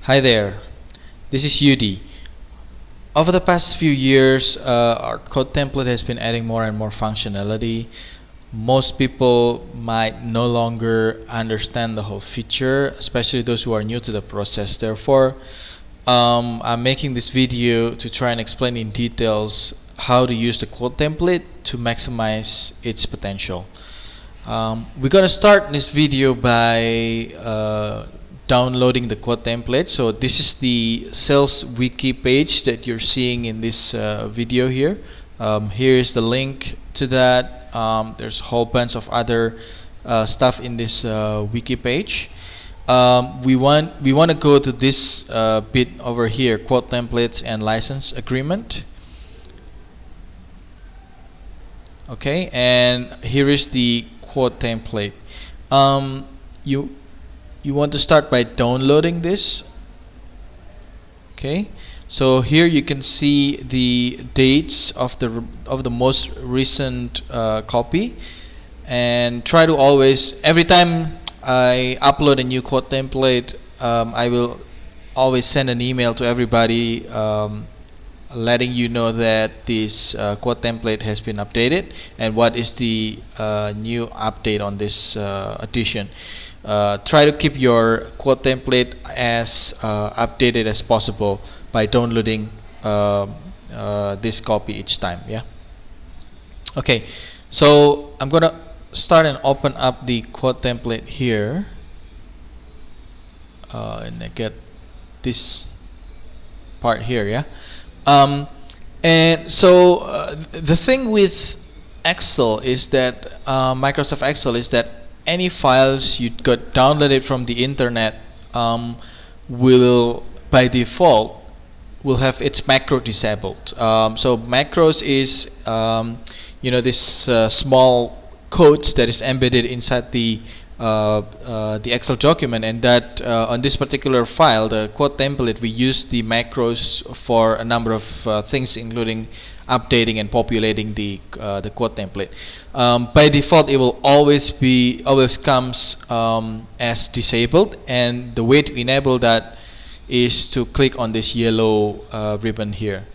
Hi there, this is UD. Over the past few years, our code template has been adding more and more functionality. Most people might no longer understand the whole feature, especially those who are new to the process. Therefore, I'm making this video to try and explain in details how to use the code template to maximize its potential. We're going to start this video by downloading the code template. So this is the sales wiki page that you're seeing in this video here. Here is the link to that. There's a whole bunch of other stuff in this wiki page. We want to go to this bit over here, code templates and license agreement. Okay, and here is the code template. You want to start by downloading this. Okay, so here you can see the dates of the most recent copy, and try to always, every time I upload a new code template, I will always send an email to everybody letting you know that this code template has been updated and what is the new update on this addition. Try to keep your code template as updated as possible by downloading this copy each time. Yeah. Okay, so I'm gonna start and open up the code template here, and I get this part here. Yeah. And so the thing with Excel is that Microsoft Excel is that any files you got downloaded from the internet will by default will have its macro disabled. So macros is this small codes that is embedded inside the Excel document, and that on this particular file, the code template, we use the macros for a number of things, including updating and populating the code template. By default, it will always comes as disabled, and the way to enable that is to click on this yellow ribbon here,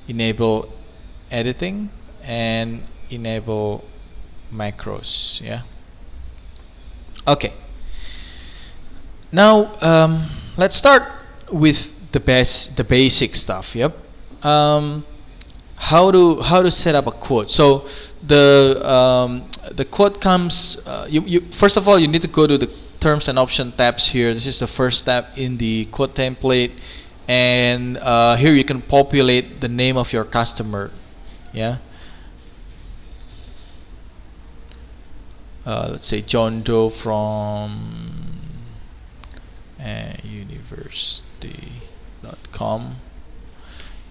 enable editing and enable macros. Yeah. Okay. Now let's start with the basic stuff. Yep. How to set up a code. So the code comes. You first of all, you need to go to the terms and option tabs here. This is the first tab in the code template, and here you can populate the name of your customer. Yeah. Let's say John Doe from university.com,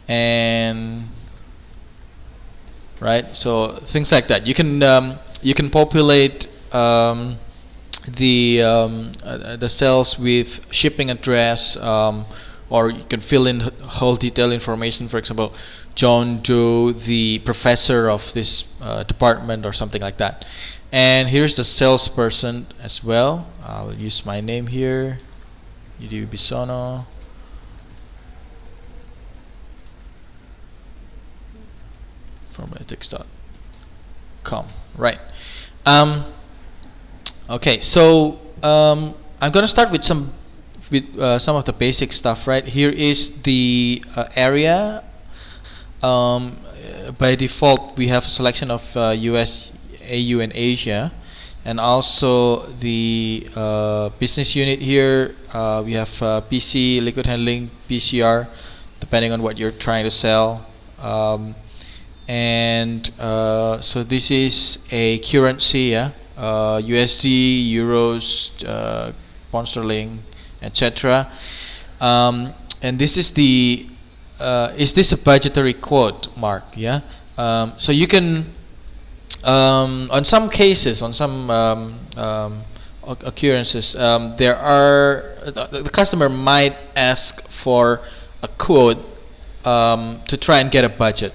and right, so things like that. You can populate the cells with shipping address, or you can fill in whole detailed information. For example, John Doe, the professor of this department, or something like that. And here's the salesperson as well. I'll use my name here, Yudi Bisono. Formulatrix.com. Right. Okay. So I'm gonna start with some of the basic stuff. Right. Here is the area. By default, we have a selection of US, AU, and Asia, and also the business unit here. We have PC, liquid handling, PCR, depending on what you're trying to sell. And so this is a currency, yeah, USD, euros, pound sterling, etc. And this is the is this a budgetary quote, Mark? Yeah. So you can on some cases, on some occurrences, there are the customer might ask for a quote to try and get a budget.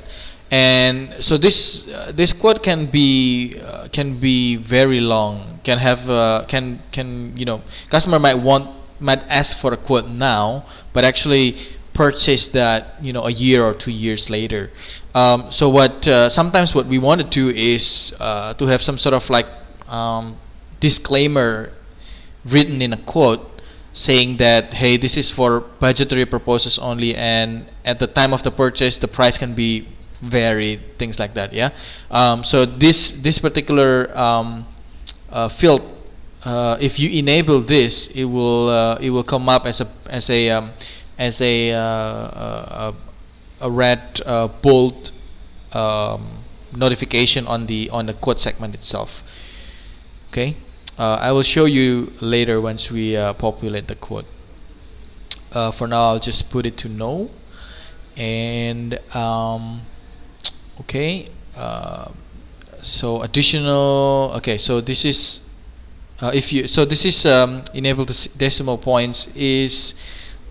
And so this quote can be very long. Can have customer might want might ask for a quote now, but actually purchase that a year or 2 years later. So what sometimes what we want to do is to have some sort of like disclaimer written in a quote saying that, hey, this is for budgetary purposes only, and at the time of the purchase the price can be varied, things like that. Yeah. So this particular field, if you enable this, it will come up as a red bold notification on the quote segment itself. Okay. I will show you later once we populate the quote. For now, I'll just put it to no. And okay. So additional. Okay. So this is this is enable decimal points is.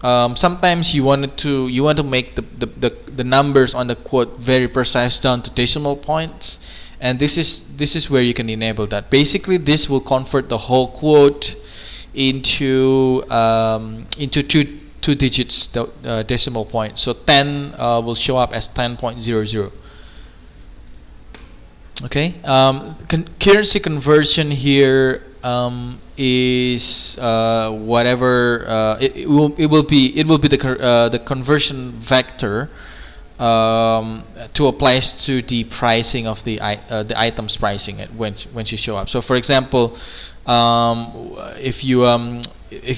Sometimes you want to make the numbers on the quote very precise down to decimal points, and this is where you can enable that. Basically, this will convert the whole quote into two digits decimal point. So 10 will show up as 10.00. Okay. Currency conversion here is whatever it will be the conversion vector to apply to the pricing of the items pricing when you show up. So for example, if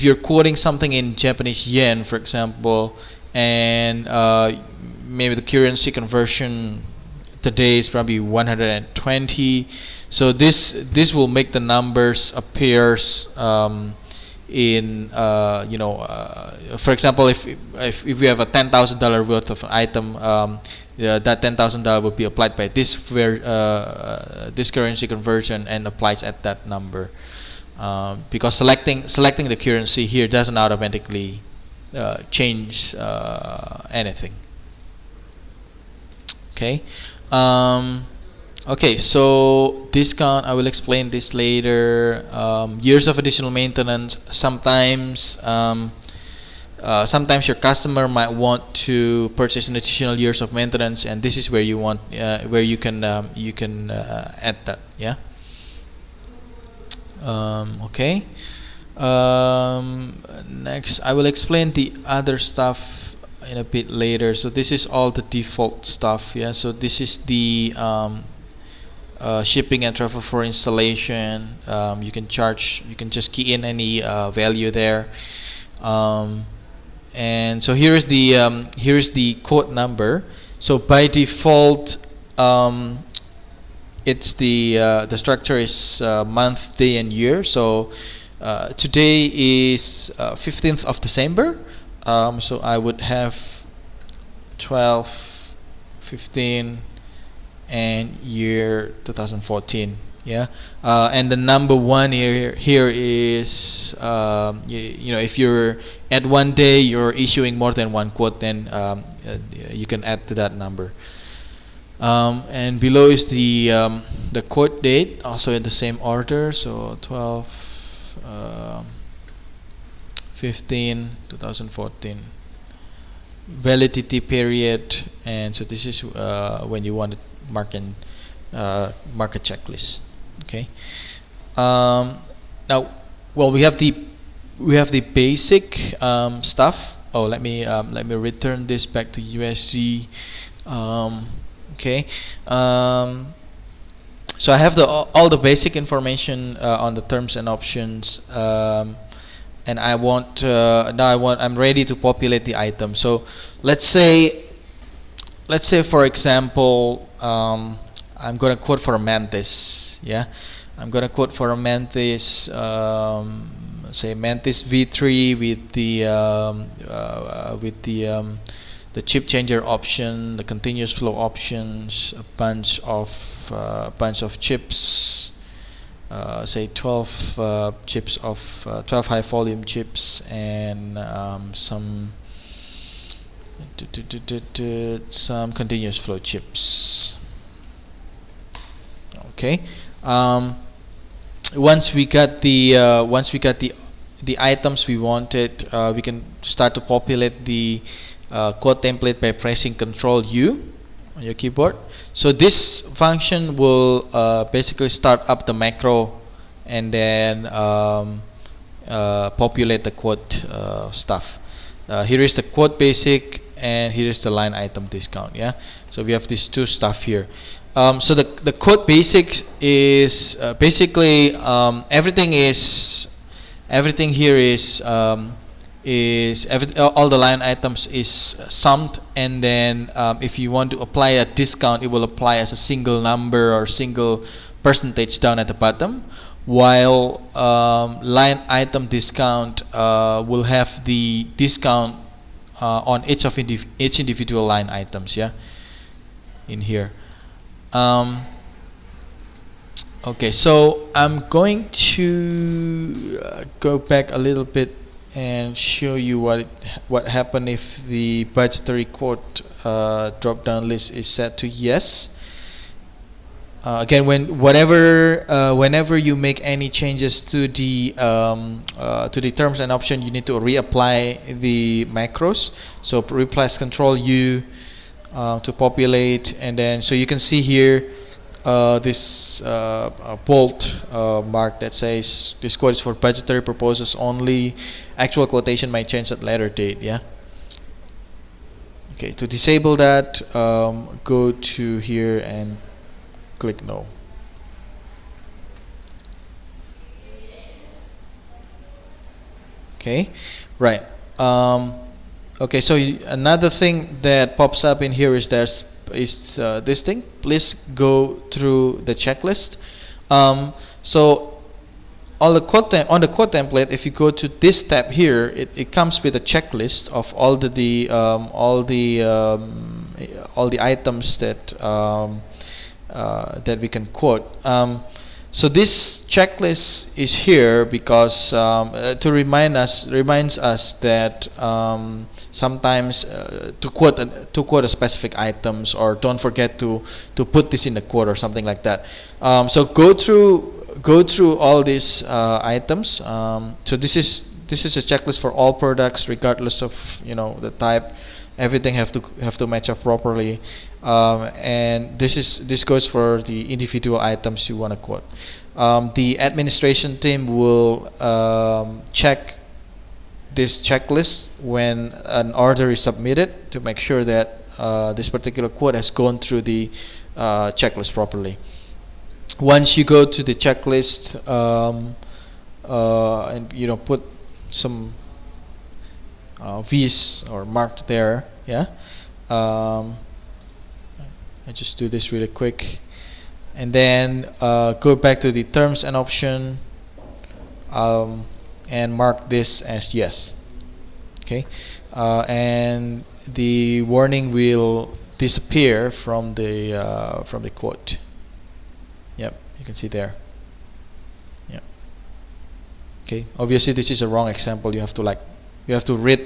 you're quoting something in Japanese yen, for example, and maybe the currency conversion today is probably 120. So this will make the numbers appears in for example, if we have a $10,000 worth of an item, that $10,000 will be applied by this currency conversion and applies at that number, because selecting the currency here doesn't automatically change anything. Okay. Okay, so discount, I will explain this later. Years of additional maintenance. Sometimes your customer might want to purchase an additional years of maintenance, and this is where you want where you can add that. Yeah. Okay. Next, I will explain the other stuff in a bit later. So this is all the default stuff. Yeah. So this is the shipping and travel for installation. You can just key in any value there, and so here is the quote number. So by default, it's the structure is month, day, and year. So today is 15th of December. So I would have 12, 15. And year 2014. Yeah. And the number one here is if you're at one day you're issuing more than one quote, then you can add to that number. And below is the quote date, also in the same order. So 12 15 2014. Validity period, and so this is when you want to mark a checklist. Okay. Now, well, we have the basic stuff. Oh, let me return this back to USD. Okay. So I have all the basic information on the terms and options. And I'm ready to populate the item. So let's say for example, I'm gonna quote for a Mantis. Yeah, I'm gonna quote for a Mantis. Say Mantis V3 with the chip changer option, the continuous flow options, a bunch of chips. Say 12 chips of 12 high volume chips, and some continuous flow chips. Okay. Once we got the the items we wanted, we can start to populate the code template by pressing Control U on your keyboard. So this function will basically start up the macro and then populate the quote stuff. Here is the quote basic, and here is the line item discount. Yeah, so we have these two stuff here. So the quote basics is basically everything here is all the line items is summed, and then if you want to apply a discount, it will apply as a single number or single percentage down at the bottom, while line item discount will have the discount on each individual line items. Yeah, in here. Okay, so I'm going to go back a little bit and show you what happened if the budgetary quote drop-down list is set to yes. Again, whenever you make any changes to the terms and option, you need to reapply the macros. So replace Control U to populate, and then so you can see here this bold mark that says this quote is for budgetary purposes only. Actual quotation might change at later date. Yeah. Okay, to disable that, go to here and click no. Okay, right. Okay, so another thing that pops up in here is this thing. Please go through the checklist. So on the quote template, if you go to this tab here, it comes with a checklist of all the items that that we can quote. So this checklist is here because to reminds us that sometimes to quote a specific items, or don't forget to put this in the quote or something like that. So go through all these items. So this is a checklist for all products, regardless of the type. Everything have to match up properly, and this goes for the individual items you want to quote. The administration team will check this checklist when an order is submitted to make sure that this particular quote has gone through the checklist properly. Once you go to the checklist and put some V's or marked there, yeah. I just do this really quick, and then go back to the terms and option, and mark this as yes. Okay, and the warning will disappear from the quote. Yep, you can see there. Yep. Okay, obviously this is a wrong example. You have to read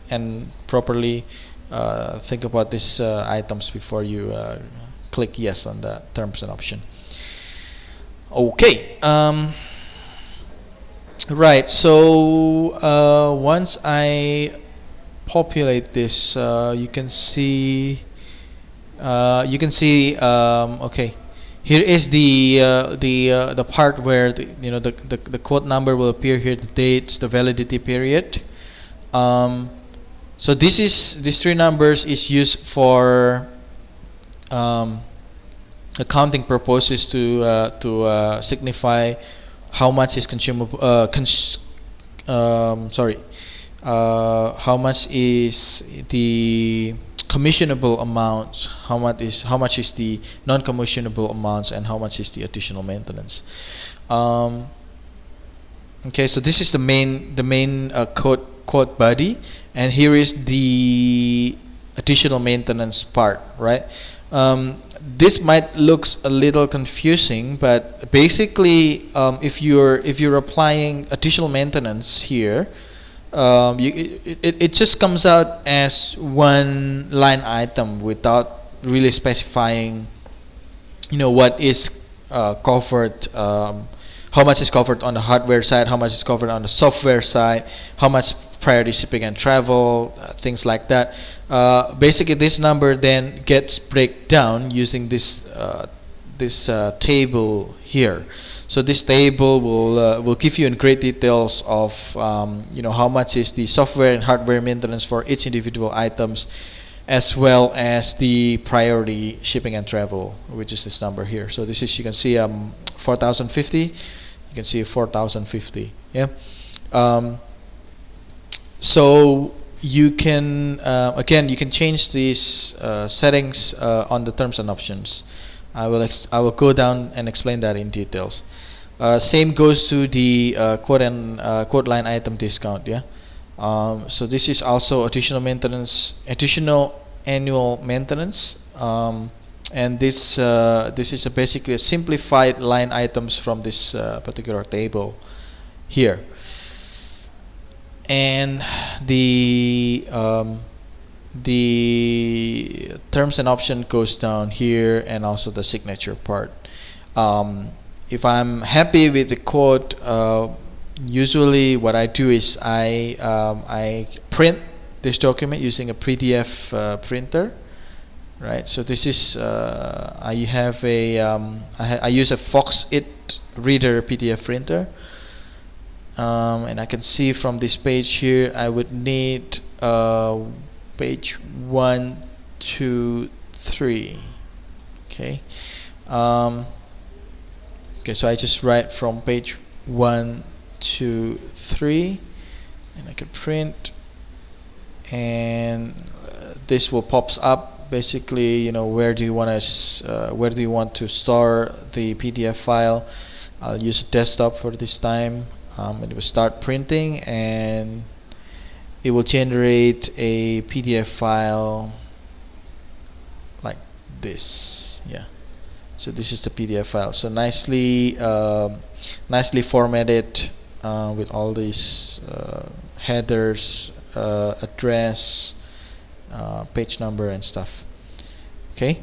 and properly think about these items before you click yes on the terms and option. Okay. Right. So once I populate this, you can see. Okay. Here is the part where the quote number will appear here, the dates, the validity period. So these three numbers is used for accounting purposes to signify how much is consumable. How much is the commissionable amounts? How much is the non-commissionable amounts, and how much is the additional maintenance? Okay, so this is the main quote body, and here is the additional maintenance part, right? This might looks a little confusing, but basically, if you're applying additional maintenance here, it just comes out as one line item without really specifying, what is covered, how much is covered on the hardware side, how much is covered on the software side, how much priority shipping and travel, things like that. Basically, this number then gets breakdown using this table here. So this table will give you in great details of how much is the software and hardware maintenance for each individual items, as well as the priority shipping and travel, which is this number here. So this is, you can see 4050. You can see 4050. Yeah. So you can again, you can change these settings on the terms and options. I will go down and explain that in details. Same goes to the quote line item discount. Yeah. So this is also additional maintenance, additional annual maintenance, and this is basically a simplified line items from this particular table here. And the terms and option goes down here, and also the signature part. If I'm happy with the quote, usually what I do is I print this document using a PDF printer, right? So this is I have a I use a Fox-it reader PDF printer, and I can see from this page here I would need page 1, 2, 3. Okay. Okay, so I just write from page 1, 2, 3, and I can print, and this will pops up. Basically, where do you want to store the PDF file. I'll use a desktop for this time. It will start printing, and it will generate a PDF file like this. Yeah. So this is the PDF file. So nicely formatted with all these headers, address, page number, and stuff. Okay.